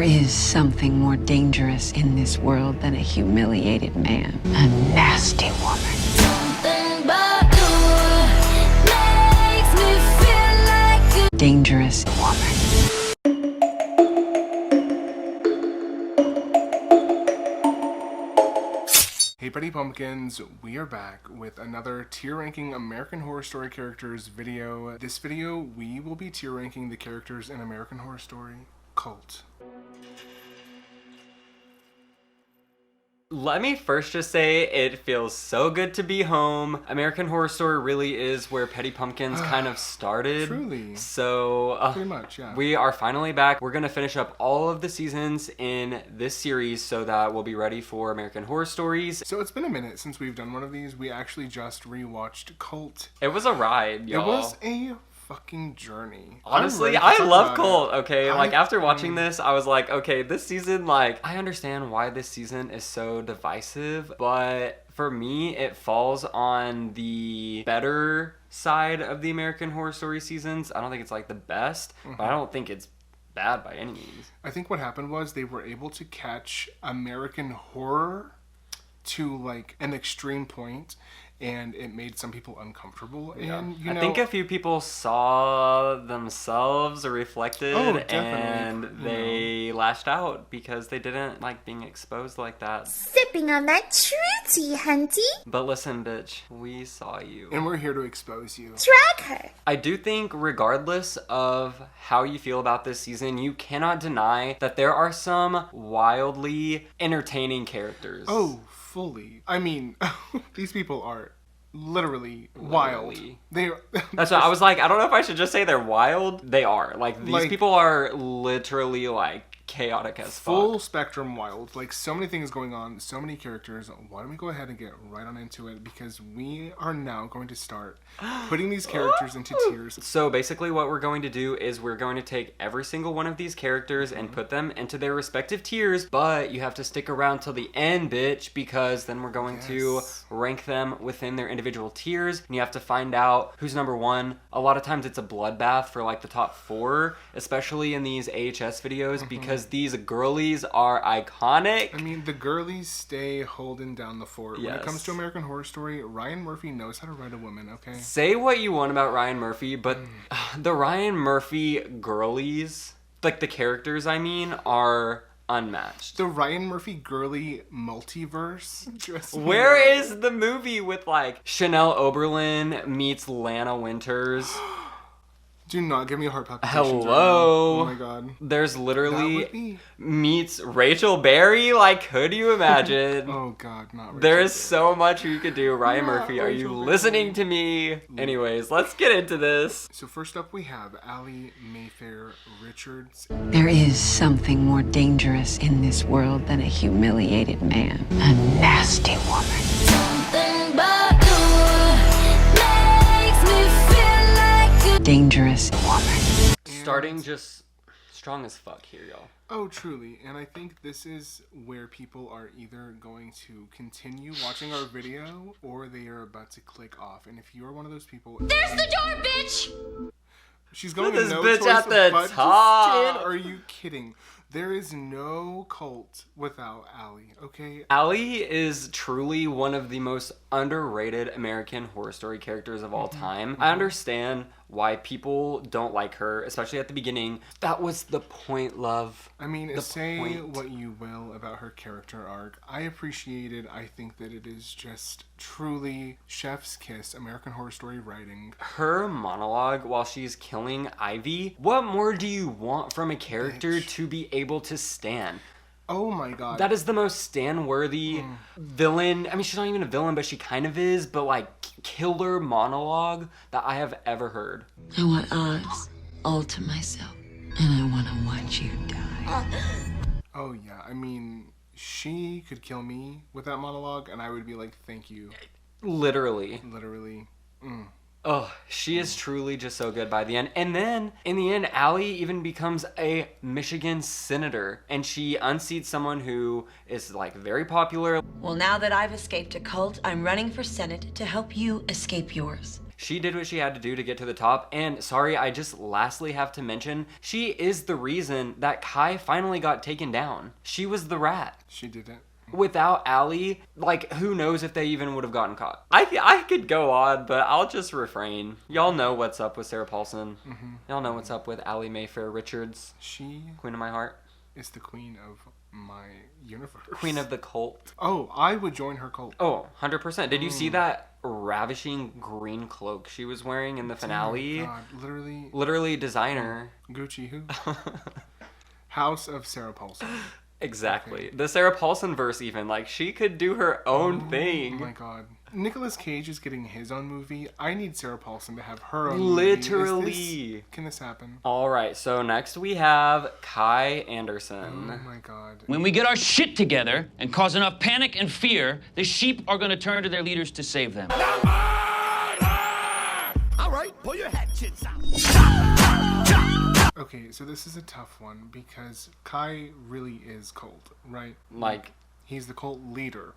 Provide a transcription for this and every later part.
There is something more dangerous in this world than a humiliated man. A nasty woman. Something about you makes me feel like a dangerous woman. Hey Buddy Pumpkins, we are back with another tier ranking American Horror Story characters video. This video, we will be tier ranking the characters in American Horror Story Cult. Let me first just say it feels so good to be home. American Horror Story really is where Petty Pumpkins kind of started. Truly. So, pretty much, yeah. We are finally back. We're going to finish up all of the seasons in this series so that we'll be ready for American Horror Stories. So it's been a minute since we've done one of these. We actually just rewatched Cult. It was a ride, y'all. It was a fucking journey. Honestly, I love Cult, okay? Like, after watching this, I was like, okay, this season, like, I understand why this season is so divisive, but for me, it falls on the better side of the American Horror Story seasons. I don't think it's, like, the best, but I don't think it's bad by any means. I think what happened was they were able to catch American horror to, like, an extreme point, and it made some people uncomfortable. Yeah. And you know, I think a few people saw themselves reflected and they lashed out because they didn't like being exposed like that. Sipping on that truity, hunty. But listen, bitch, we saw you. And we're here to expose you. Drag her. I do think regardless of how you feel about this season, you cannot deny that there are some wildly entertaining characters. Oh, fully. I mean, these people are literally wild. They're That's what I was like, I don't know if I should just say they're wild. They are. Like, these people are literally, like, chaotic as fuck. Full spectrum wild. Like, so many things going on, so many characters. Why don't we go ahead and get right on into it? Because we are now going to start putting these characters into tiers. So basically what we're going to do is we're going to take every single one of these characters and put them into their respective tiers, but you have to stick around till the end, bitch, because then we're going to rank them within their individual tiers, and you have to find out who's number one. A lot of times it's a bloodbath for like the top 4, especially in these AHS videos, because these girlies are iconic. I mean, the girlies stay holding down the fort. Yes. When it comes to American Horror Story, Ryan Murphy knows how to write a woman, okay? Say what you want about Ryan Murphy, but the Ryan Murphy girlies, like the characters I mean, are unmatched. The Ryan Murphy girly multiverse. Where is the movie with like Chanel Oberlin meets Lana Winters? Do not give me a heart palpitation. Hello. Oh my god. There's literally meets Rachel Berry. Like, could you imagine? Oh god, not Rachel There is Berry. so much you could do. Ryan Murphy, are you Rachel listening to me? Anyways, let's get into this. So first up we have Allie Mayfair-Richards. There is something more dangerous in this world than a humiliated man. A nasty woman. Something about you makes me feel like a dangerous woman. Starting just strong as fuck here, y'all. Oh, truly. And I think this is where people are either going to continue watching our video or they are about to click off. And if you're one of those people... There's the door, bitch! She's going This to no bitch choice at the but top. to stand. Are you kidding? There is no cult without Allie, okay? Allie is truly one of the most underrated American Horror Story characters of all time. I understand why people don't like her, especially at the beginning. That was the point, love. I mean, The say point. what you will about her character arc. I appreciate it. I think that it is just truly chef's kiss American Horror Story writing. Her monologue while she's killing Ivy, what more do you want from a character to be able to stand? Oh my god. That is the most stan-worthy villain. I mean, she's not even a villain, but she kind of is, but like killer monologue that I have ever heard. I want Oz all to myself, and I want to watch you die. Oh yeah, I mean, she could kill me with that monologue, and I would be like, thank you. Literally. Literally. Oh, she is truly just so good by the end. And then, in the end, Allie even becomes a Michigan senator. And she unseats someone who is, like, very popular. Well, now that I've escaped a cult, I'm running for Senate to help you escape yours. She did what she had to do to get to the top. And sorry, I just lastly have to mention, she is the reason that Chey finally got taken down. She was the rat. She did it. Without Allie, like, who knows if they even would have gotten caught. I could go on, but I'll just refrain. Y'all know what's up with Sarah Paulson. Y'all know what's up with Allie Mayfair-Richards. She Queen of my heart. is the queen of my universe. Queen of the cult. Oh, I would join her cult. Oh, 100%. Did you see that ravishing green cloak she was wearing in the finale? Oh my God, Literally designer. Gucci who? House of Sarah Paulson. Exactly. Okay. The Sarah Paulson verse even, like, she could do her own thing. Oh my God. Nicolas Cage is getting his own movie. I need Sarah Paulson to have her own Literally. movie. Can this happen? Alright, so next we have Chey Anderson. Oh my God. When we get our shit together and cause enough panic and fear, the sheep are going to turn to their leaders to save them. Alright, pull your hatchets out. Okay, so this is a tough one because Chey really is cult, right? Like, he's the cult leader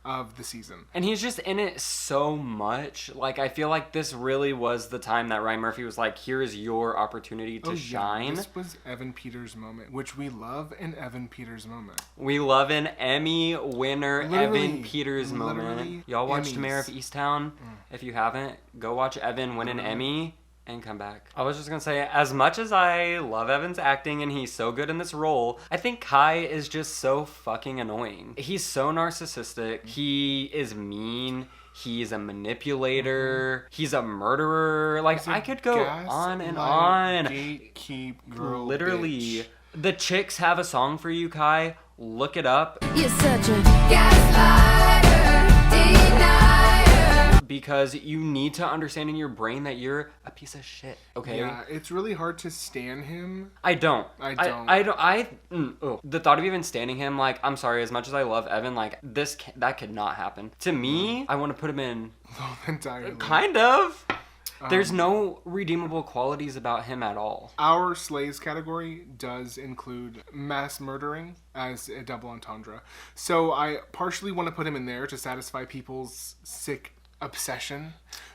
of the season. And he's just in it so much. Like, I feel like this really was the time that Ryan Murphy was like, here is your opportunity to shine. This was Evan Peters' moment, which we love an Evan Peters moment. We love an Emmy winner Evan Peters Literally moment. Y'all watched Emmys. Mayor of Easttown? If you haven't, go watch Evan win an Emmy and come back. I was just gonna say, as much as I love Evan's acting and he's so good in this role, I think Chey is just so fucking annoying. He's so narcissistic. He is mean. He's a manipulator. He's a murderer. Like, I could go on and on. Gatekeep girl. Literally. Bitch. The Chicks have a song for you, Chey. Look it up. You're such a gaslighter, denier. Because you need to understand in your brain that you're a piece of shit, okay? Yeah, it's really hard to stan him. I don't. Oh. The thought of even standing him, like, I'm sorry, as much as I love Evan, like, that could not happen. To me, I want to put him in... Entirely. Kind of. There's no redeemable qualities about him at all. Our slays category does include mass murdering as a double entendre. So I partially want to put him in there to satisfy people's sick obsession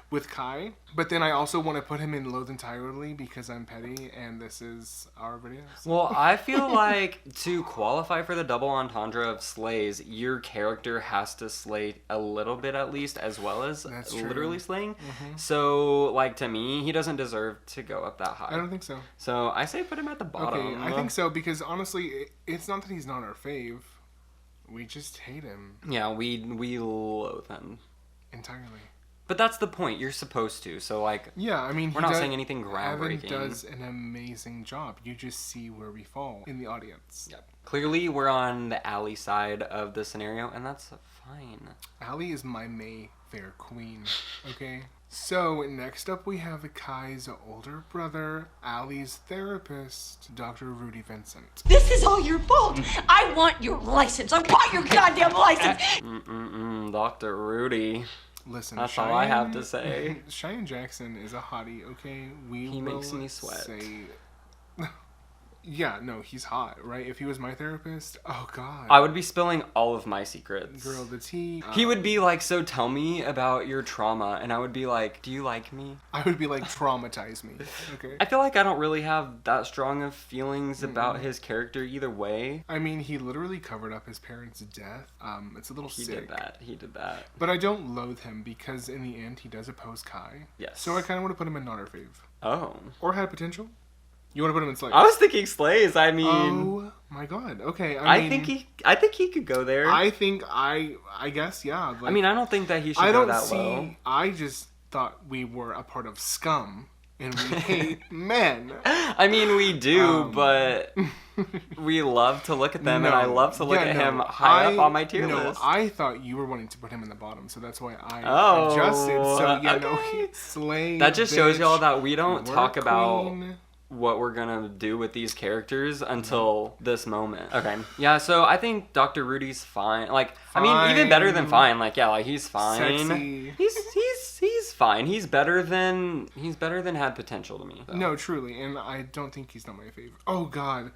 with Chey, but then I also want to put him in Loathe Entirely because I'm petty and this is our video. So. Well, I feel like to qualify for the double entendre of slays, your character has to slay a little bit at least, as well as literally slaying. So, like, to me, he doesn't deserve to go up that high. I don't think so. So I say put him at the bottom. Okay, I think so because honestly, it's not that he's not our fave. We just hate him. Yeah, we loathe him. Entirely. But that's the point. You're supposed to. So, like, yeah, I mean, we're not saying anything groundbreaking. Evan does an amazing job. You just see where we fall in the audience. Yep. Clearly, we're on the Allie side of the scenario, and that's fine. Allie is my Mayfair queen, okay? So, next up we have Chey's older brother, Allie's therapist, Dr. Rudy Vincent. This is all your fault. I want your license. I want your goddamn license. Dr. Rudy. Listen, that's all I have to say. Cheyenne Jackson is a hottie, okay? He makes me sweat. Yeah, no, he's hot, right? If he was my therapist, oh god. I would be spilling all of my secrets. Girl, the tea. He would be like, so tell me about your trauma. And I would be like, do you like me? I would be like, traumatize me, okay? I feel like I don't really have that strong of feelings about his character either way. I mean, he literally covered up his parents' death. It's a little sick. He did that. But I don't loathe him because in the end, he does oppose Chey. Yes. So I kind of want to put him in not our fave. Oh. Or had potential. You want to put him in slays? I was thinking slays. I mean, oh my god. Okay. I think he could go there. I guess yeah. Like, I mean, I don't think that he should go that low. I just thought we were a part of scum and we hate men. I mean, we do, but we love to look at them, and I love to look at him high up on my tier list. I thought you were wanting to put him in the bottom, so that's why I adjusted. So yeah, no, he's slay. That just shows y'all that we don't talk about queen. What we're gonna do with these characters until this moment. Okay. Yeah, so I think Dr. Rudy's fine. Like, fine. I mean, even better than fine. Like, yeah, like he's fine. Sexy. He's fine. He's better than had potential to me. So. No, truly, and I don't think he's not my favorite. Oh god.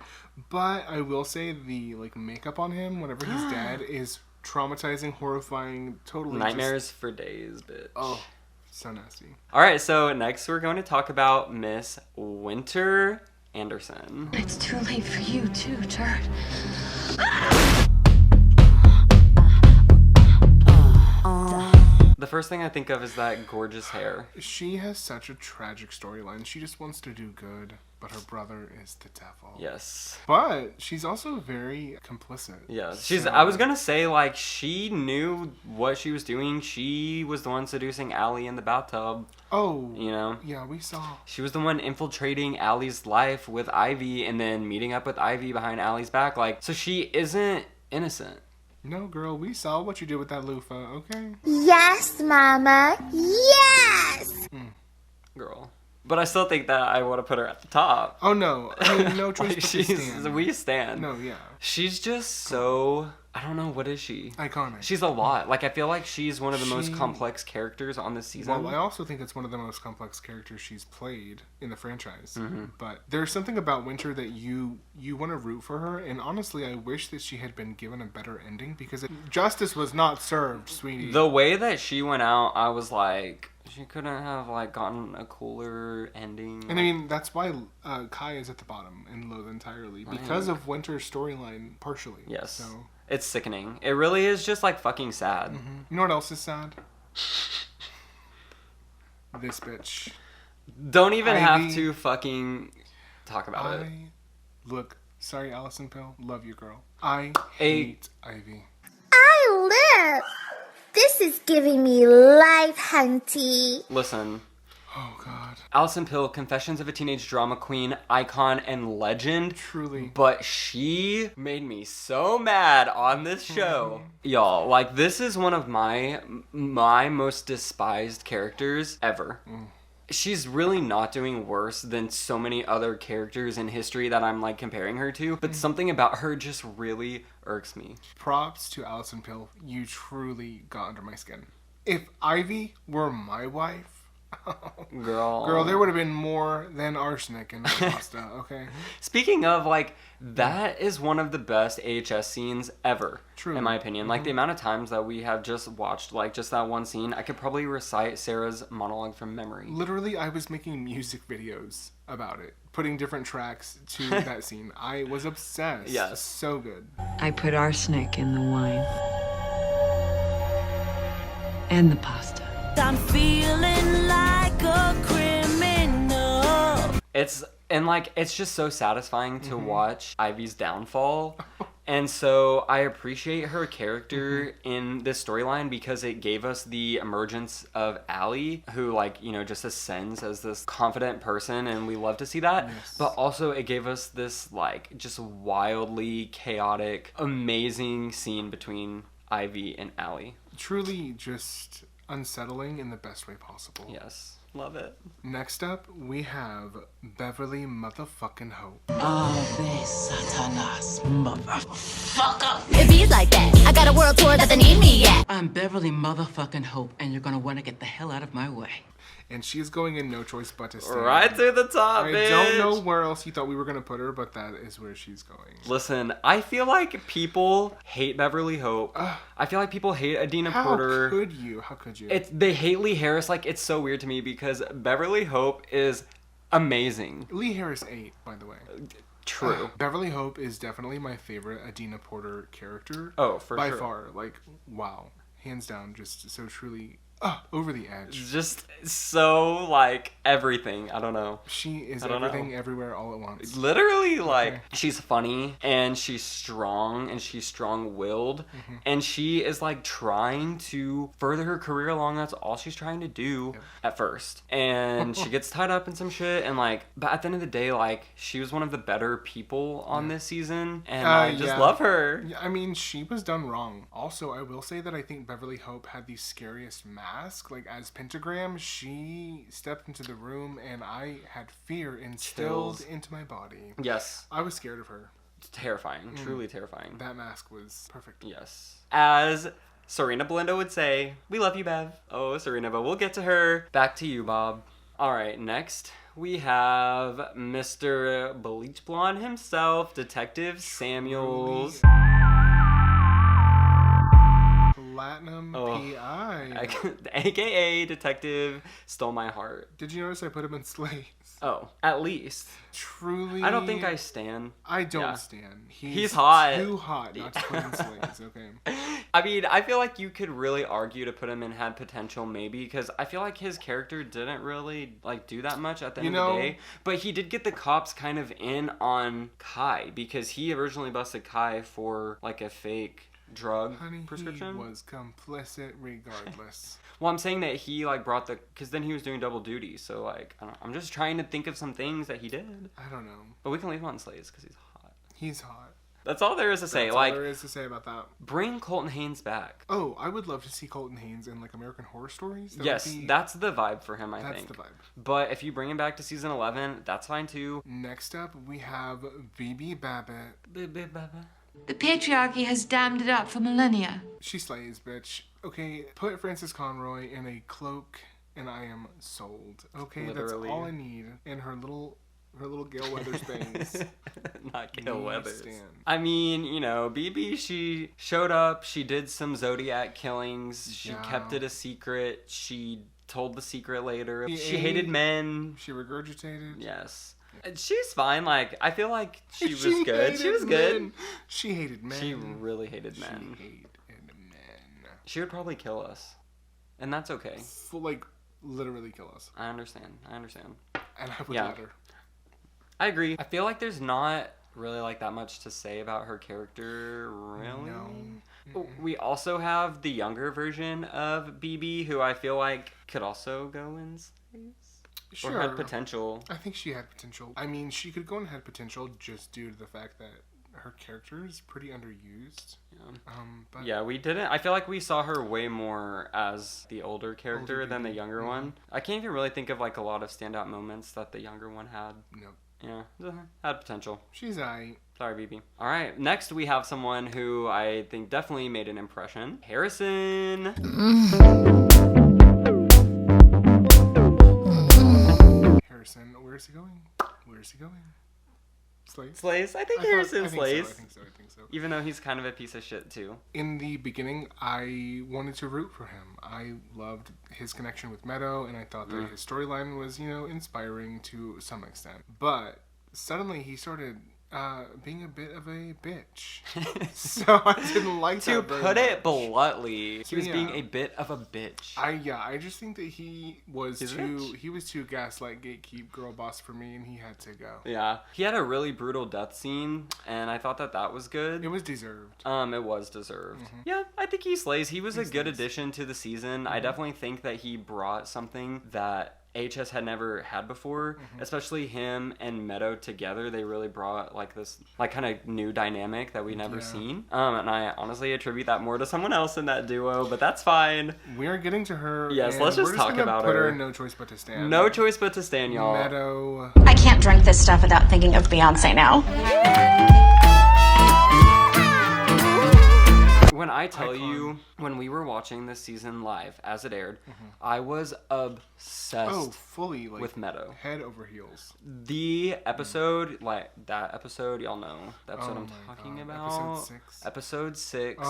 But I will say the makeup on him whenever he's dead is traumatizing, horrifying, totally nightmares for days, bitch. Oh. So nasty. All right, so next we're going to talk about Miss Winter Anderson. It's too late for you too, turd. The first thing I think of is that gorgeous hair. She has such a tragic storyline. She just wants to do good, but her brother is the devil. Yes. But she's also very complicit. Yeah, So- I was gonna say, like, she knew what she was doing. She was the one seducing Allie in the bathtub. Oh. You know? Yeah, we saw. She was the one infiltrating Allie's life with Ivy and then meeting up with Ivy behind Allie's back. Like, so she isn't innocent. No, girl, we saw what you did with that loofah, okay? Yes, Mama. Yes. Girl. But I still think that I want to put her at the top. Oh, no. I mean, no choice Like, but to she's, stand. we stand. No, yeah. She's just so, I don't know, what is she? Iconic. She's a lot. Like, I feel like she's one of the most She- complex characters on this season. Well, I also think it's one of the most complex characters she's played in the franchise. Mm-hmm. But there's something about Winter that you want to root for her, and honestly, I wish that she had been given a better ending because justice was not served, sweetie. The way that she went out, I was like, she couldn't have, like, gotten a cooler ending. And I mean, that's why Kai is at the bottom and Loathe entirely because of Winter's storyline, partially. Yes. So, It's sickening. It really is just, like, fucking sad. you know what else is sad? This bitch. Don't even have Ivy. to fucking talk about it. Look, sorry, Allison Pill. Love you, girl. I A- hate Ivy. I live. This is giving me life, hunty. Listen, Oh, God. Alison Pill, Confessions of a Teenage Drama Queen, icon and legend. Truly. But she made me so mad on this show. Y'all, like, this is one of my most despised characters ever. She's really not doing worse than so many other characters in history that I'm, like, comparing her to. But something about her just really irks me. Props to Allison Pill. You truly got under my skin. If Ivy were my wife, girl, there would have been more than arsenic in my pasta, okay? Speaking of, like, that is one of the best AHS scenes ever, Truly. in my opinion. Like, the amount of times that we have just watched, like, just that one scene, I could probably recite Sarah's monologue from memory. Literally, I was making music videos about it, putting different tracks to that scene. I was obsessed. Yes. So good. I put arsenic in the wine. And the pasta. I'm feeling like a criminal. It's just so satisfying to watch Ivy's downfall. And so I appreciate her character in this storyline because it gave us the emergence of Allie, who, like, you know, just ascends as this confident person, and we love to see that. Yes. But also it gave us this, like, just wildly chaotic, amazing scene between Ivy and Allie. Truly just unsettling in the best way possible. Yes. Love it. Next up, we have Beverly motherfucking Hope. It be like that. I got a world tour that they need me at. I'm Beverly motherfucking Hope, and you're gonna want to get the hell out of my way. And she's going in no choice but to stay. Right to the top, I bitch. don't know where else you thought we were going to put her, but that is where she's going. Listen, I feel like people hate Beverly Hope. I feel like people hate Adina How Porter. could you? How could you? They hate Lee Harris. Like, it's so weird to me because Beverly Hope is amazing. Lee Harris 8, by the way. True. Beverly Hope is definitely my favorite Adina Porter character. Oh, for by sure. far. Like, wow. Hands down, just so truly over the edge. Just so, like, everything. I don't know. She is I don't know. everything everywhere all at once. Literally, like, she's funny, and she's strong, and she's strong-willed, and she is, like, trying to further her career along. That's all she's trying to do at first. And she gets tied up in some shit, and, like, but at the end of the day, like, she was one of the better people on this season, and I just love her. Yeah, I mean, she was done wrong. Also, I will say that I think Beverly Hope had the scariest mask. Like, as Pentagram, she stepped into the room, and I had fear instilled into my body. Yes. I was scared of her. It's terrifying. Truly terrifying. That mask was perfect. Yes. As Serena Belinda would say, we love you, Bev. Oh, Serena, but we'll get to her. Back to you, Bob. All right, next we have Mr. Bleach Blonde himself, Detective Samuels. Platinum Oh. PI. AKA Detective Stole My Heart. Did you notice I put him in Slays? Oh, at least. Truly. I don't think I stan. I don't Yeah. stan. He's hot. Too hot not to put in Slays, okay? I mean, I feel like you could really argue to put him in Had Potential, maybe, because I feel like his character didn't really, like, do that much at the end of the day. But he did get the cops kind of in on Kai, because he originally busted Kai for, like, a fake drug prescription. He was complicit regardless. Well, I'm saying that he, like, brought the... Because then he was doing double duty, so, like, I don't know. I'm just trying to think of some things that he did. I don't know. But we can leave him on Slays, because he's hot. He's hot. That's all there is to say. That's like, all there is to say about that. Bring Colton Haynes back. Oh, I would love to see Colton Haynes in, like, American Horror Stories. Yes, that's the vibe for him, I think. That's the vibe. But if you bring him back to season 11, that's fine, too. Next up, we have Bibi Babbitt. Bibi Babbitt. The patriarchy has dammed it up for millennia. She slays, bitch. Okay, put Frances Conroy in a cloak, and I am sold. Okay, Literally. That's all I need. And her little Gail Weathers bangs. Not Gail Weathers. Stand. I mean, you know, Bibi, she showed up. She did some Zodiac killings. She kept it a secret. She told the secret later. She hated men. She regurgitated. Yes. She's fine. Like, I feel like she was good. She was good. Men. She hated men. She really hated men. She hated men. She would probably kill us. And that's okay. Like, literally kill us. I understand. And I would let her. I agree. I feel like there's not really, like, that much to say about her character, really. No. We also have the younger version of Bibi, who I feel like could also go in space. Sure. Or had potential. I think she had potential. I mean, she could go and had potential just due to the fact that her character is pretty underused. Yeah. But yeah, we didn't. I feel like we saw her way more as the older character than the younger one. I can't even really think of, like, a lot of standout moments that the younger one had. Nope. Yeah, had potential. She's aight. Sorry, Bibi. All right, next we have someone who I think definitely made an impression. Harrison. Harrison, where's he going? Where's he going? Slays? I think Harrison slays. I think so. Even though he's kind of a piece of shit, too. In the beginning, I wanted to root for him. I loved his connection with Meadow, and I thought that his storyline was, inspiring to some extent. But suddenly he started being a bit of a bitch. So I didn't like that. To put it bluntly, he was being a bit of a bitch. I just think that he was too gaslight gatekeep girl boss for me, and he had to go. Yeah. He had a really brutal death scene, and I thought that was good. It was deserved. It was deserved. Mm-hmm. Yeah, I think he slays. He was a good addition to the season. Mm-hmm. I definitely think that he brought something that AHS had never had before, especially him and Meadow together. They really brought like this like kind of new dynamic that we never seen. And I honestly attribute that more to someone else in that duo, but that's fine. We're getting to her. Yes, let's just talk about her. Put her in No Choice But to Stand. No Choice But to Stand, y'all. Meadow. I can't drink this stuff without thinking of Beyonce now. When I tell you, when we were watching this season live, as it aired, I was obsessed fully, like, with Meadow. Head over heels. The episode, like, that episode, y'all know the episode I'm talking about. Episode 6.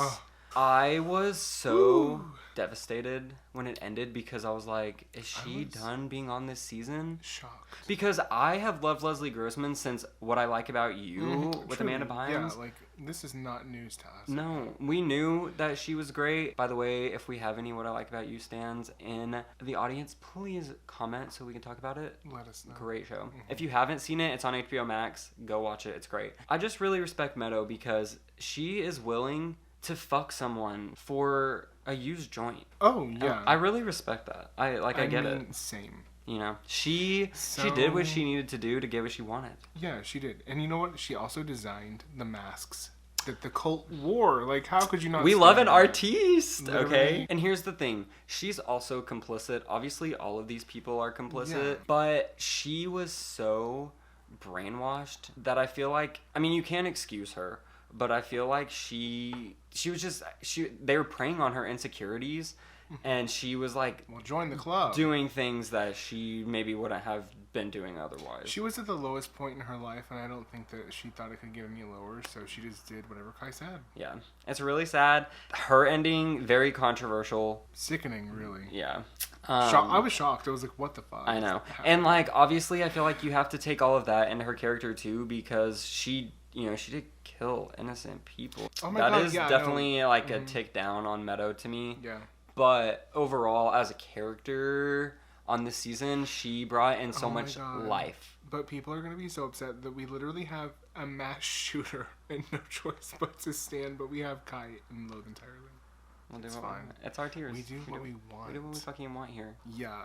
I was so devastated when it ended because I was like, is she done being on this season? Shocked. Because I have loved Leslie Grossman since What I Like About You with Truly. Amanda Bynes. Yeah, like, this is not news to us. No, we knew that she was great. By the way, if we have any What I Like About You stands in the audience, please comment so we can talk about it. Let us know. Great show. If you haven't seen it, it's on HBO Max. Go watch it. It's great. I just really respect Meadow because she is willing to fuck someone for a used joint. Oh, yeah. I really respect that. I get it. Same. You know, she did what she needed to do to get what she wanted. Yeah, she did. And you know what? She also designed the masks that the cult wore. Like, how could you not? We love an artiste, Literally. okay? And here's the thing. She's also complicit. Obviously, all of these people are complicit. But she was so brainwashed that I feel like... I mean, you can't excuse her. But I feel like she was just... They were preying on her insecurities. And she was like... Well, join the club. Doing things that she maybe wouldn't have been doing otherwise. She was at the lowest point in her life, and I don't think that she thought it could get any lower, so she just did whatever Kai said. Yeah. It's really sad. Her ending, very controversial. Sickening, really. Yeah. I was shocked. I was like, what the fuck? I know. And, like, obviously, I feel like you have to take all of that into her character, too, because she did kill innocent people. Oh my God, God, is yeah, definitely, like, a tick down on Meadow to me. Yeah. But overall, as a character on this season, she brought in so much God. life. But people are going to be so upset that we literally have a mass shooter and no choice but to stand, but we have Kai and loathe entirely. We'll do It's what fine. It's our tears. We do what we want. We do what we fucking want here. Yeah.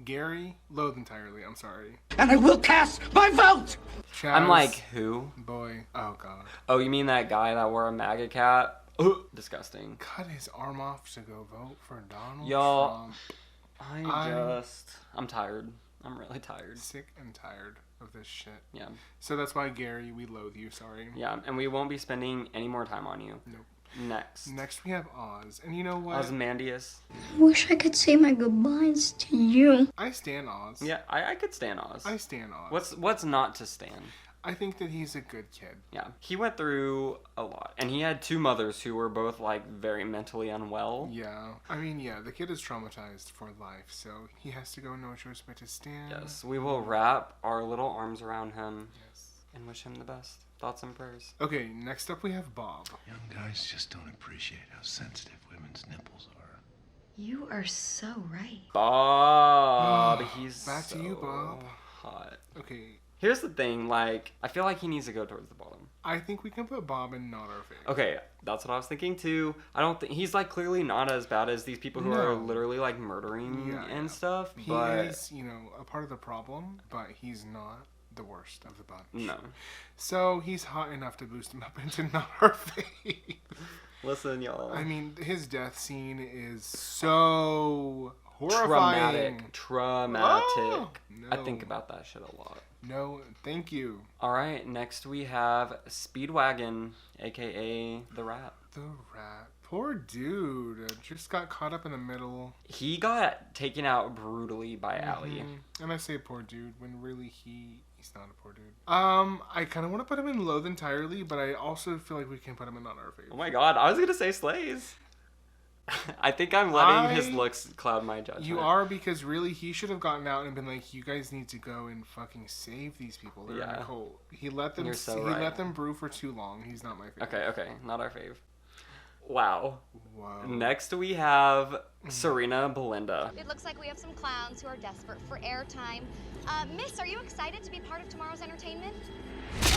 Gary, loathe entirely. I'm sorry. And I will cast my vote! Chaz, I'm like, who? Boy. Oh, God. Oh, you mean that guy that wore a MAGA cap? Disgusting. Cut his arm off to go vote for Donald Y'all, Trump. I'm tired. I'm really tired. Sick and tired of this shit. Yeah. So that's why, Gary, we loathe you. Sorry. Yeah, and we won't be spending any more time on you. Nope. Next we have Oz. And you know what? Ozymandias. I wish I could say my goodbyes to you. I stan Oz. Yeah, I could stand Oz. I stan Oz. What's not to stand? I think that he's a good kid. Yeah, he went through a lot, and he had two mothers who were both like very mentally unwell. Yeah, I mean, yeah, the kid is traumatized for life, so he has to go no choice but to stand. Yes, we will wrap our little arms around him. Yes, and wish him the best. Thoughts and prayers. Okay, next up we have Bob. Young guys just don't appreciate how sensitive women's nipples are. You are so right. Bob, he's back to you, Bob. Hot. Okay. Here's the thing, like, I feel like he needs to go towards the bottom. I think we can put Bob in not our fave. Okay, that's what I was thinking too. I don't think he's like clearly not as bad as these people who are literally like murdering and stuff. He but is, a part of the problem, but he's not the worst of the bunch. No. So he's hot enough to boost him up into not our fave. Listen, y'all. I mean, his death scene is so horrifying. Traumatic. Oh, no. I think about that shit a lot. No, thank you. All right, next we have Speedwagon, aka the Rat. The Rat. Poor dude. Just got caught up in the middle. He got taken out brutally by Allie. And I say poor dude when really he's not a poor dude. I kind of want to put him in Loathe entirely, but I also feel like we can put him in not our favorite. Oh my god, I was gonna say Slays. I think I'm letting his looks cloud my judgment. You are, because really he should have gotten out and been like, you guys need to go and fucking save these people. They're in a cult. He let them let them brew for too long. He's not my favorite. Okay, not our fave. Wow. Whoa. Next we have Serena Belinda. It looks like we have some clowns who are desperate for airtime. Miss, are you excited to be part of tomorrow's entertainment?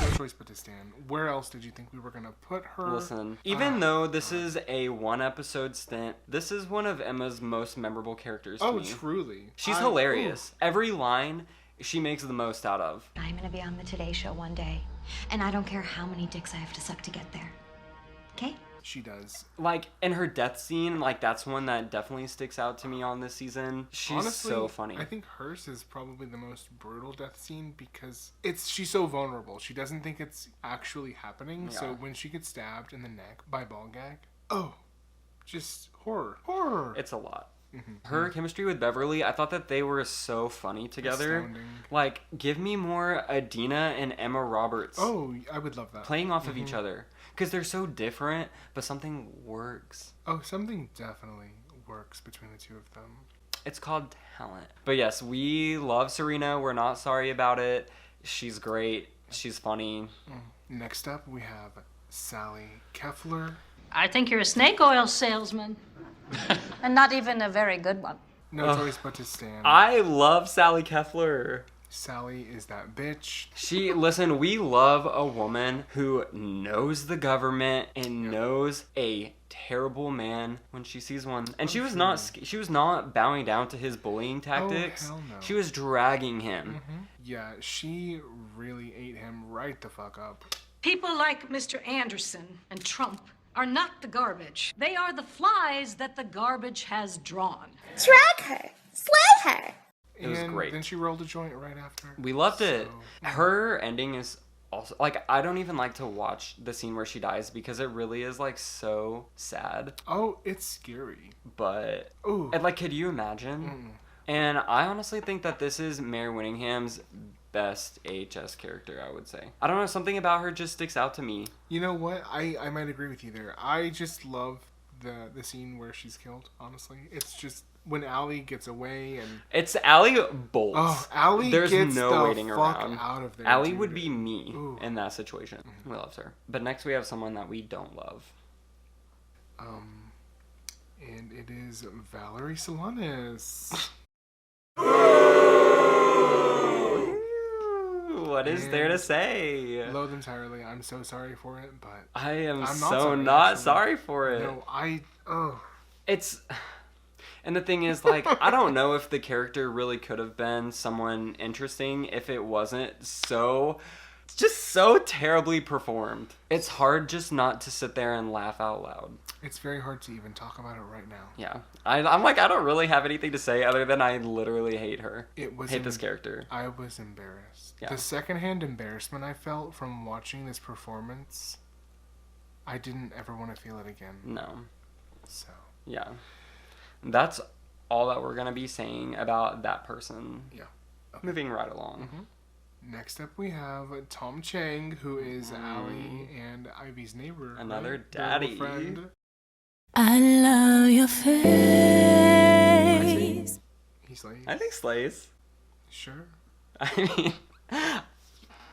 No choice but to stand. Where else did you think we were gonna put her? Listen, even though this is a one-episode stint, this is one of Emma's most memorable characters to me. Oh, truly. She's hilarious. Every line she makes the most out of. I'm gonna be on the Today Show one day, and I don't care how many dicks I have to suck to get there. Okay? She does. Like, in her death scene, like, that's one that definitely sticks out to me on this season. She's Honestly, so funny. I think hers is probably the most brutal death scene because she's so vulnerable. She doesn't think it's actually happening. Yeah. So when she gets stabbed in the neck by Ballgag, just horror. It's a lot. Her chemistry with Beverly, I thought that they were so funny together. Astounding. Like, give me more Adina and Emma Roberts. Oh, I would love that. Playing off of each other. Because they're so different, but something works. Oh, something definitely works between the two of them. It's called talent. But yes, we love Serena. We're not sorry about it. She's great. She's funny. Next up, we have Sally Kefler. I think you're a snake oil salesman. And not even a very good one. No choice but to stand. I love Sally Kefler. Sally is that bitch. Listen, we love a woman who knows the government and knows a terrible man when she sees one. And she was not bowing down to his bullying tactics. Oh, hell no. She was dragging him. Yeah, she really ate him right the fuck up. People like Mr. Anderson and Trump are not the garbage. They are the flies that the garbage has drawn. Drag her. Slay her. It was great. Then she rolled a joint right after. We loved it. Her ending is also, like, I don't even like to watch the scene where she dies because it really is, like, so sad. Oh, it's scary. But, Ooh. and, like, could you imagine And I honestly think that this is Mary Winningham's best AHS character, I would say. I don't know, something about her just sticks out to me. You know what? I might agree with you there. I just love the scene where she's killed, honestly. It's just when Allie gets away and... It's Allie bolts. Oh, Allie There's gets no the waiting fuck around. out of there, Allie dude. would be me Ooh. in that situation. Mm-hmm. We love her. But next we have someone that we don't love. And it is Valerie Solanas. What is there to say? Loathe entirely. I'm so sorry for it, but I am I'm so not sorry for it. No, It's... And the thing is, like, I don't know if the character really could have been someone interesting if it wasn't so terribly performed. It's hard just not to sit there and laugh out loud. It's very hard to even talk about it right now. Yeah. I'm like, I don't really have anything to say other than I literally hate her. Hate this character. I was embarrassed. Yeah. The secondhand embarrassment I felt from watching this performance, I didn't ever want to feel it again. No. So. Yeah. That's all that we're going to be saying about that person. Yeah. Okay. Moving right along. Mm-hmm. Next up we have Tom Chang, who is Allie and Ivy's neighbor. Another right? daddy. Friend. I love your face. He slays. I think slays. Sure. I mean...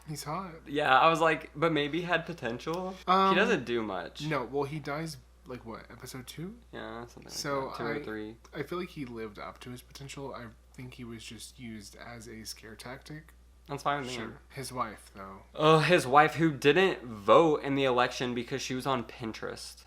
He's hot. Yeah, I was like, but maybe had potential. He doesn't do much. No, well, he dies, like, what, episode 2? Yeah, something like so that. 2 or 3. I feel like he lived up to his potential. I think he was just used as a scare tactic. That's fine with me. Sure. His wife, though. Oh, his wife who didn't vote in the election because she was on Pinterest.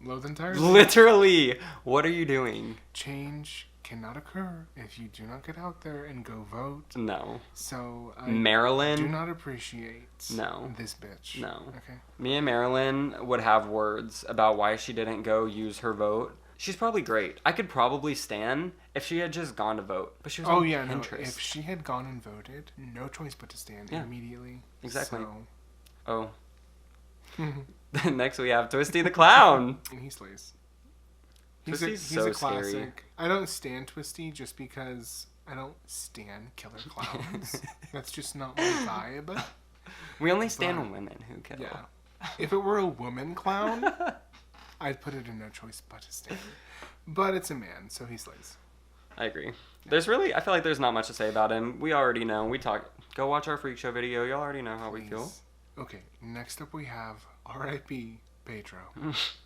Loathe entirely. Literally. What are you doing? Change cannot occur if you do not get out there and go vote. No. So Marilyn do not appreciate this bitch. No. Okay. Me and Marilyn would have words about why she didn't go use her vote. She's probably great. I could probably stan if she had just gone to vote. But she was on Pinterest. No. If she had gone and voted, no choice but to stand immediately. Exactly. So. Oh. Next we have Twisty the Clown. And he slays. Twisty's He's so a classic. scary. I don't stand Twisty just because I don't stand killer clowns. That's just not my vibe. We only stand women who kill. Yeah. If it were a woman clown, I'd put it in no choice but to stand. But it's a man, so he slays. I agree. I feel like there's not much to say about him. We already know. Go watch our Freak Show video. Y'all already know how we feel. Okay, next up we have R.I.P. Pedro.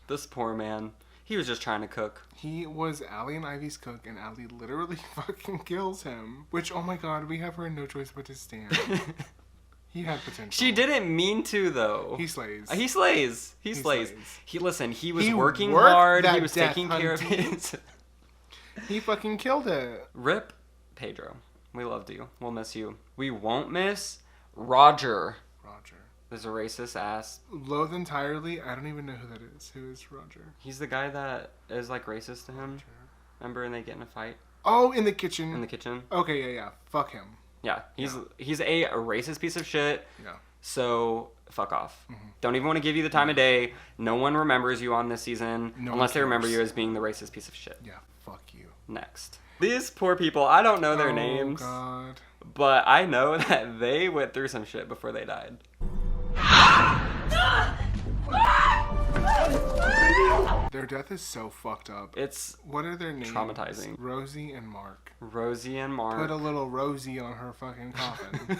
This poor man. He was just trying to cook. He was Allie and Ivy's cook, and Allie literally fucking kills him. Which, oh my god, we have her in no choice but to stand. He had potential. She didn't mean to, though. He slays. He slays. He was working worked hard. He was taking care of his... He fucking killed it. Rip Pedro. We loved you. We'll miss you. We won't miss Roger. There's a racist ass. Loathe entirely. I don't even know who that is. Who is Roger? He's the guy that is like racist to him. Roger. Remember, and they get in a fight. Oh, in the kitchen. In the kitchen. Okay, yeah. Fuck him. Yeah, he's a racist piece of shit. Yeah. So fuck off. Mm-hmm. Don't even want to give you the time of day. No one remembers you on this season unless they remember you as being the racist piece of shit. Yeah. Fuck you. Next. These poor people. I don't know their names. Oh god. But I know that they went through some shit before they died. Their death is so fucked up. What are their names? Traumatizing. Rosie and Mark. Rosie and Mark. Put a little Rosie on her fucking coffin.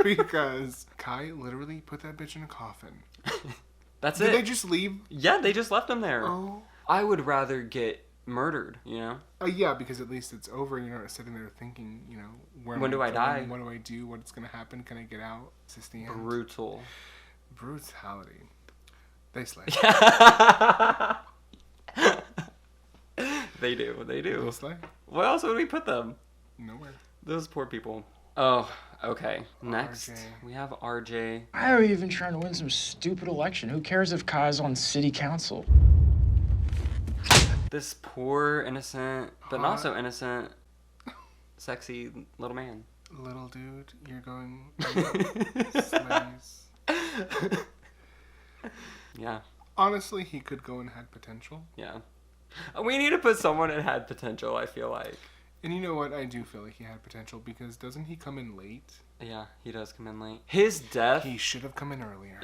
Because Kai literally put that bitch in a coffin. That's Did they just leave? Yeah, they just left him there. Oh. I would rather get murdered, you know? Yeah, because at least it's over. You're not sitting there thinking, you know, when do I die? What do I do? What's going to happen? Can I get out? Is this the end? Brutal. Brutality. They slay. They do. They slay. Where else would we put them? Nowhere. Those poor people. Oh, okay. Next, we have RJ. Why are we even trying to win some stupid election? Who cares if Kai's on city council? This poor, innocent, but not so innocent, sexy little man. Little dude, you're going... slays. Yeah. Honestly, he could go and had potential. Yeah. We need to put someone that had potential, I feel like. And you know what? I do feel like he had potential because doesn't he come in late? Yeah, he does come in late. His death... He should have come in earlier.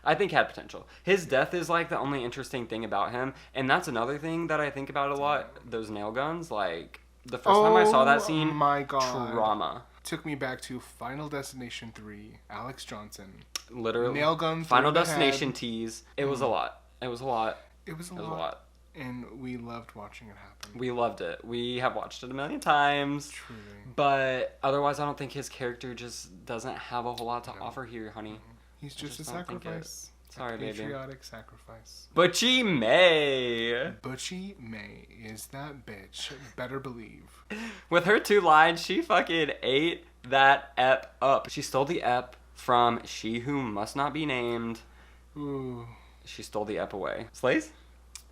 I think had potential. His death is like the only interesting thing about him. And that's another thing that I think about a lot. Those nail guns. Like, the first time I saw that scene, my God. trauma. Took me back to Final Destination 3, Alex Johnson. Literally. Nail guns. Final Destination tease. It was a lot. It was a lot. It was a lot. And we loved watching it happen. We loved it. We have watched it a million times. Truly. But otherwise, I don't think his character just doesn't have a whole lot to offer here, honey. He's just a sacrifice. Sorry, baby. Patriotic sacrifice. Butchie May. Butchie May is that bitch. Better believe. With her 2 lines, she fucking ate that ep up. She stole the ep from She Who Must Not Be Named. Ooh. She stole the ep away. Slays?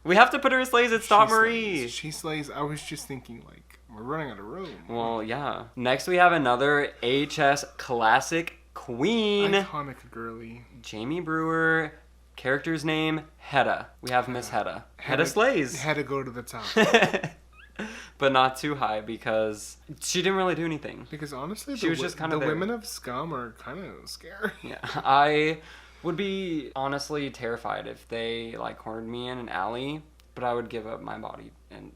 We have to put her in Slays. It's not Marie. She slays. I was just thinking, like, we're running out of room. Well, yeah. Next, we have another AHS classic queen. Iconic girly. Jamie Brewer. Character's name, Hedda. We have Miss Hedda. Hedda slays. Hedda go to the top. But not too high because she didn't really do anything. Because honestly, she was just kind of the there. women of Scum are kind of scary. Yeah, I would be honestly terrified if they like cornered me in an alley, but I would give up my body and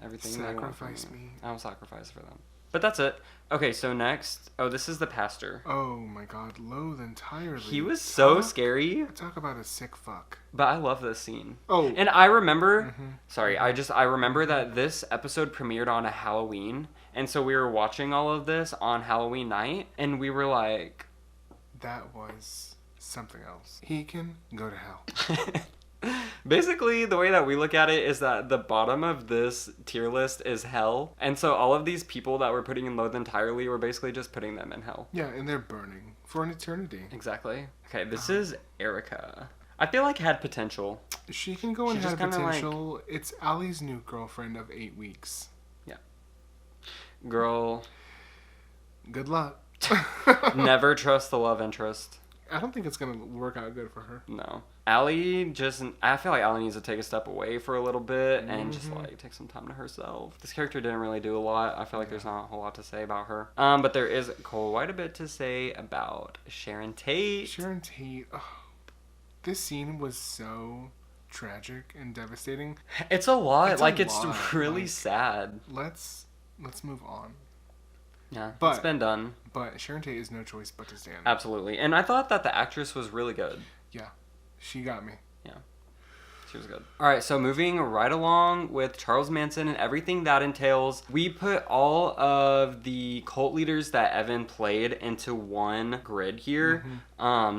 everything. Sacrifice me. I will sacrifice for them. But that's it. Okay, so next, this is the pastor. Oh my God, loathe entirely. He was so scary. Talk about a sick fuck. But I love this scene. Oh. And I remember, I remember that this episode premiered on a Halloween. And so we were watching all of this on Halloween night. And we were like... That was something else. He can go to hell. Basically, the way that we look at it is that the bottom of this tier list is hell. And so all of these people that we're putting in Loathe Entirely, we're basically just putting them in hell. Yeah, and they're burning for an eternity. Exactly. Okay, this is Erica. I feel like had potential. She can go and have potential. It's Allie's new girlfriend of 8 weeks. Yeah. Girl. Good luck. Never trust the love interest. I don't think it's going to work out good for her. No. Allie I feel like Allie needs to take a step away for a little bit and just like take some time to herself. This character didn't really do a lot. I feel like there's not a whole lot to say about her. But there is quite a bit to say about Sharon Tate. Sharon Tate. Oh, this scene was so tragic and devastating. It's a lot. It's really sad. Let's move on. Yeah, it's been done. But Sharon Tate is no choice but to stand. Absolutely. And I thought that the actress was really good. Yeah. She got me. Yeah. She was good. All right, so moving right along with Charles Manson and everything that entails, we put all of the cult leaders that Evan played into one grid here.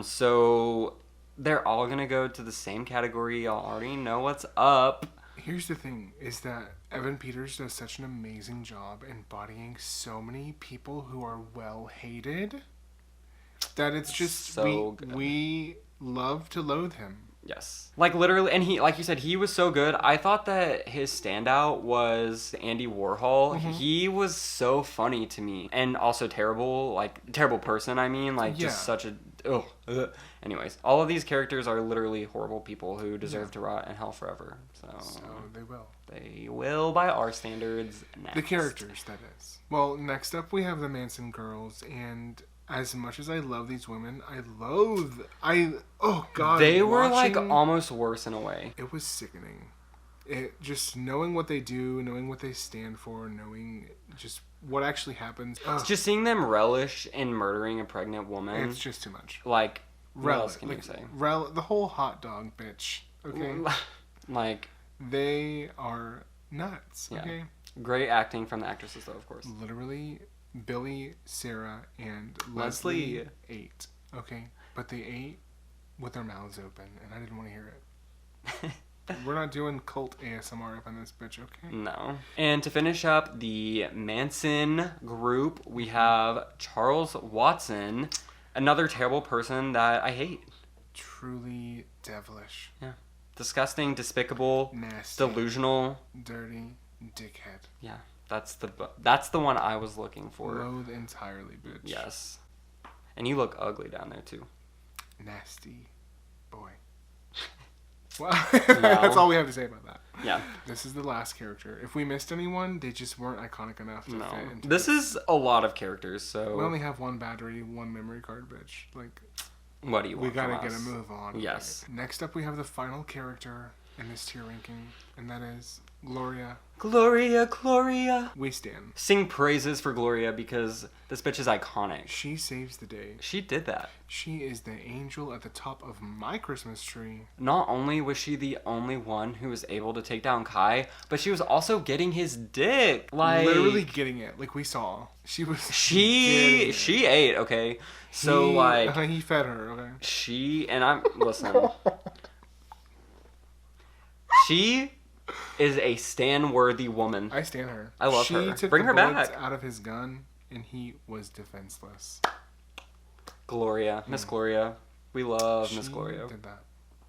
So they're all going to go to the same category. Y'all already know what's up. Here's the thing, is that Evan Peters does such an amazing job embodying so many people who are well hated that it's just so we love to loathe him. Yes. Like literally, and he, like you said, he was so good. I thought that his standout was Andy Warhol. He was so funny to me. And also terrible person, I mean. Just such a... Ugh. Anyways, all of these characters are literally horrible people who deserve to rot in hell forever. So they will. They will by our standards. Next. The characters, that is. Well, next up we have the Manson girls, and as much as I love these women, oh God. They were like almost worse in a way. It was sickening. It just knowing what they do, knowing what they stand for, knowing just what actually happens. Just seeing them relish in murdering a pregnant woman. It's just too much. Like, what else can you say? The whole hot dog bitch. Okay. They are nuts. Yeah. Okay. Great acting from the actresses, though, of course. Literally, Billy, Sarah, and Leslie ate. Okay, but they ate with their mouths open, and I didn't want to hear it. We're not doing cult ASMR up on this bitch, okay? No. And to finish up the Manson group, we have Charles Watson, another terrible person that I hate. Truly devilish. Yeah. Disgusting, despicable, nasty, delusional, dirty, dickhead. Yeah. That's the one I was looking for. Loathe entirely, bitch. Yes. And you look ugly down there, too. Nasty boy. Well, that's all we have to say about that. Yeah. This is the last character. If we missed anyone, they just weren't iconic enough to fit into This is a lot of characters, so... We only have one battery, one memory card, bitch. Like... What do you want We gotta from get a us? move on. Yes. Right? Next up, we have the final character in this tier ranking, and that is Gloria. Gloria. We stand. Sing praises for Gloria because this bitch is iconic. She saves the day. She did that. She is the angel at the top of my Christmas tree. Not only was she the only one who was able to take down Kai, but she was also getting his dick. Like Literally getting it. Like we saw. She was. She ate. Okay. So he fed her. Okay. She and I'm listen. She is a stan-worthy woman. I stan her. I love her. She took Bring the her bullets back. out of his gun, and he was defenseless. Gloria, Miss Gloria. We love Miss She Gloria. did that.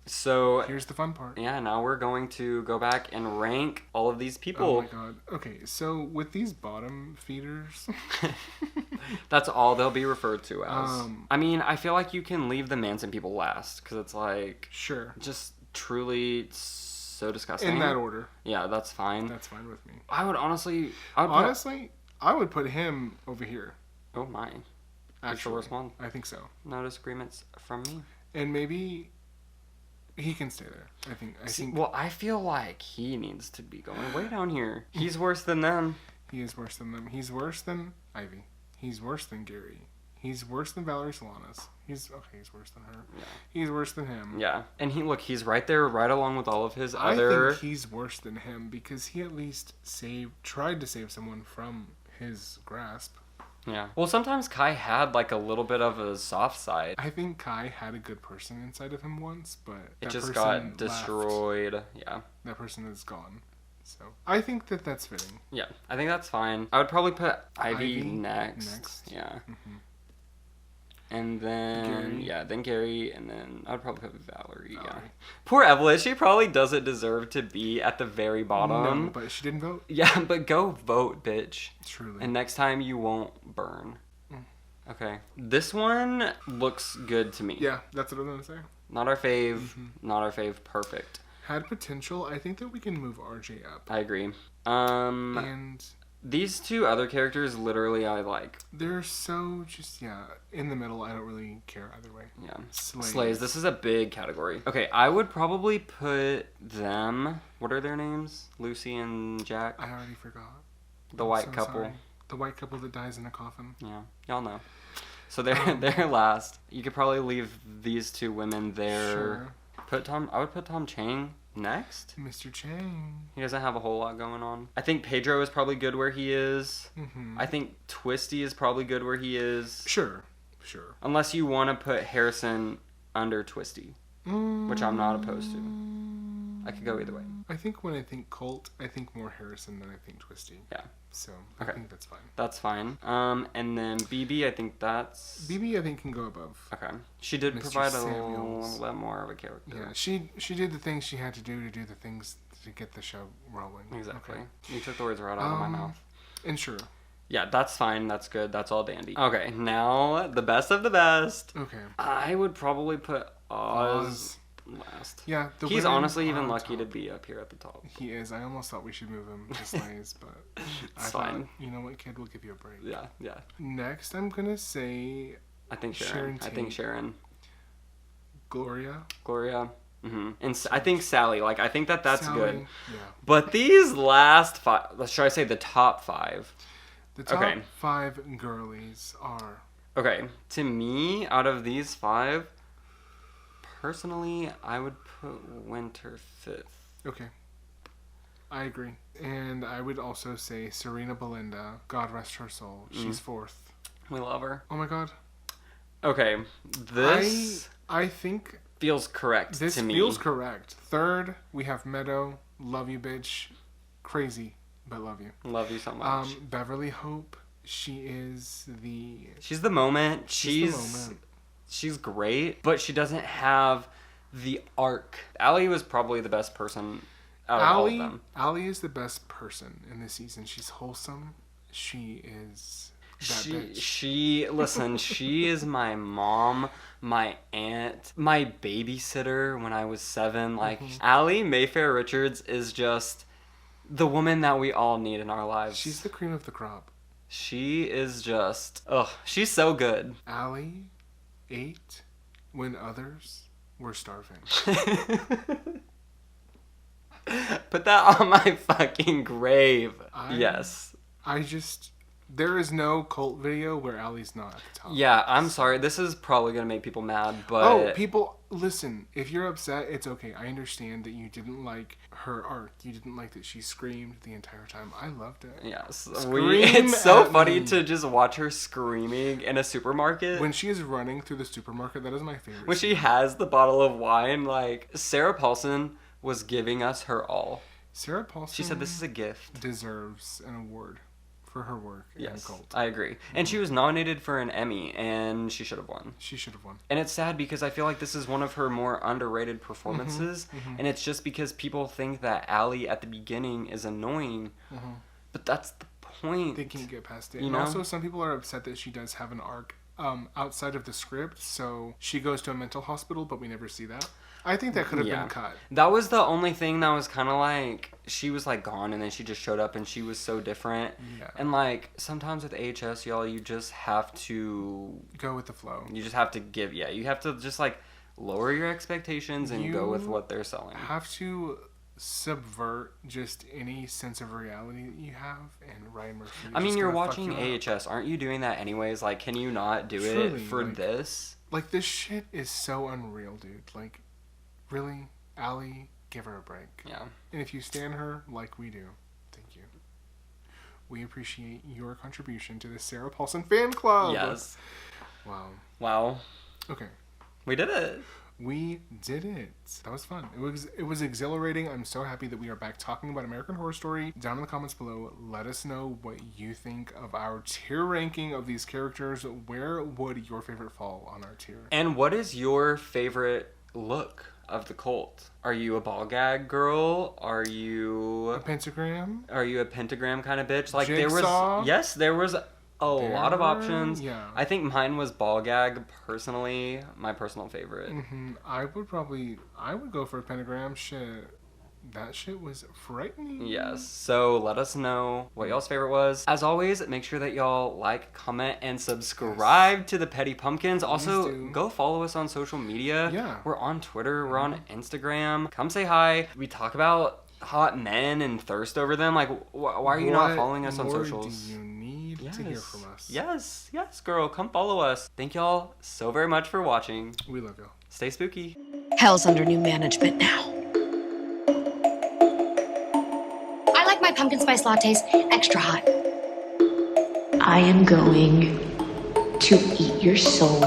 So here's the fun part. Yeah, now we're going to go back and rank all of these people. Oh my god. Okay, so with these bottom feeders, that's all they'll be referred to as. I mean, I feel like you can leave the Manson people last because it's like just truly so disgusting. in that order. Yeah, that's fine. That's fine with me. I would honestly, I would put him over here. Oh my. That's the worst one. I think so. No disagreements from me. And maybe he can stay there. I think. Well, I feel like he needs to be going way down here. He's worse than them. He is worse than them. He's worse than Ivy. He's worse than Gary. He's worse than Valerie Solanas. He's worse than her. Yeah. He's worse than him. Yeah. And he's right there, right along with all of his I other... think he's worse than him because he at least tried to save someone from his grasp. Yeah. Well, sometimes Kai had like a little bit of a soft side. I think Kai had a good person inside of him once, but it just got destroyed. Left. Yeah. That person is gone. So I think that's fitting. Yeah, I think that's fine. I would probably put Ivy next. Yeah. Mm-hmm. And then Gary. then Gary, and then I would probably put Valerie. Yeah. Poor Evelyn, she probably doesn't deserve to be at the very bottom. No, but she didn't vote. Yeah, but go vote, bitch. Truly. And next time you won't burn. Okay. This one looks good to me. Yeah, that's what I'm gonna say. Not our fave. Not our fave. Perfect. Had potential. I think that we can move RJ up. I agree. And these two other characters, literally, I like. They're so just in the middle. I don't really care either way. Yeah. Slays. This is a big category. Okay, I would probably put them. What are their names? Lucy and Jack. I already forgot. The white couple. Sorry. The white couple that dies in a coffin. Yeah, y'all know. So they're last. You could probably leave these two women there. Sure. I would put Tom Chang next. Mr. Chang. He doesn't have a whole lot going on. I think Pedro is probably good where he is. Mm-hmm. I think Twisty is probably good where he is. Sure. Unless you want to put Harrison under Twisty, which I'm not opposed to. I could go either way. I think when I think Cult, I think more Harrison than I think Twisty. Yeah. So I think that's fine. That's fine. And then Bibi, I think that's... Bibi, I think, can go above. Okay. She did Mr. provide Samuels. a little more of a character. Yeah, she did the things she had to do the things to get the show rolling. Exactly. Okay. You took the words right out of my mouth. And sure. Yeah, that's fine. That's good. That's all dandy. Okay, now the best of the best. Okay. I would probably put Oz last. Yeah, he's honestly even lucky to be up here at the top. He is. I almost thought we should move him to Slays, but it's fine. Thought, you know what, kid, we'll give you a break. Yeah. Next, I'm gonna say. I think Sharon. Gloria. Mm-hmm. And I think Sally. Like, I think that's Sally, good. Yeah. But these last five, should I say the top five? The top 5 girlies are. Okay, to me, out of these 5, personally, I would put Winter 5th. Okay. I agree. And I would also say Serena Belinda, God rest her soul. She's 4th. We love her. Oh my god. Okay, this I think feels correct to me. This feels correct. 3rd, we have Meadow. Love you, bitch. Crazy, but love you. Love you so much. Beverly Hope. She's the moment. She's great, but she doesn't have the arc. Allie was probably the best person out of all of them. Allie is the best person in this season. She's wholesome. She is that bitch. Listen, she is my mom my aunt, my babysitter when I was 7. Like, Allie Mayfair-Richards is just the woman that we all need in our lives. She's the cream of the crop. She is just, she's so good. Allie ate when others were starving. Put that on my fucking grave. Yes. There is no cult video where Allie's not at the top. Yeah, I'm sorry. This is probably going to make people mad, but... people, listen. If you're upset, it's okay. I understand that you didn't like her arc. You didn't like that she screamed the entire time. I loved it. Yes. It's so funny to just watch her screaming in a supermarket. When she is running through the supermarket, that is my favorite. When she has the bottle of wine, like, Sarah Paulson was giving us her all. Sarah Paulson... She said this is a gift. ...deserves an award for her work in Cult. I agree. And she was nominated for an Emmy, and she should have won. She should have won. And it's sad because I feel like this is one of her more underrated performances, and it's just because people think that Allie at the beginning is annoying, but that's the point. They can't get past it. You and know? Also, some people are upset that she does have an arc outside of the script, so she goes to a mental hospital, but we never see that. I think that could have been cut. That was the only thing that was kind of like, she was like gone and then she just showed up and she was so different. Yeah. And like, sometimes with AHS, y'all, you just have to... go with the flow. You just have to give, you have to just like lower your expectations and go with what they're selling. You have to subvert just any sense of reality that you have, and Ryan Murphy. I mean, you're watching AHS. Aren't you doing that anyways? Like, can you not do it for this? Like, this shit is so unreal, dude. Like, really? Allie, give her a break. Yeah. And if you stan her like we do, thank you. We appreciate your contribution to the Sarah Paulson fan club. Yes. Wow. Okay. We did it. We did it. That was fun. It was exhilarating. I'm so happy that we are back talking about American Horror Story. Down in the comments below, let us know what you think of our tier ranking of these characters. Where would your favorite fall on our tier? And what is your favorite look of the cult? Are you a ball gag girl? Are you a pentagram? Are you a pentagram kind of bitch? Like Jigsaw? there was a lot of options. Yeah. I think mine was ball gag, personally, my personal favorite. I would go for a pentagram. Shit. That shit was frightening. Yes. So let us know what y'all's favorite was. As always, make sure that y'all like, comment, and subscribe to the Petty Pumpkins. Also, go follow us on social media. Yeah. We're on Twitter. We're on Instagram. Come say hi. We talk about hot men and thirst over them. Like, why are you not following us on socials? What do you need to hear from us? Yes, girl. Come follow us. Thank y'all so very much for watching. We love y'all. Stay spooky. Hell's under new management now. I like my pumpkin spice lattes extra hot. I am going to eat your soul.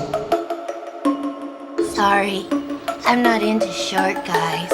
Sorry, I'm not into short guys.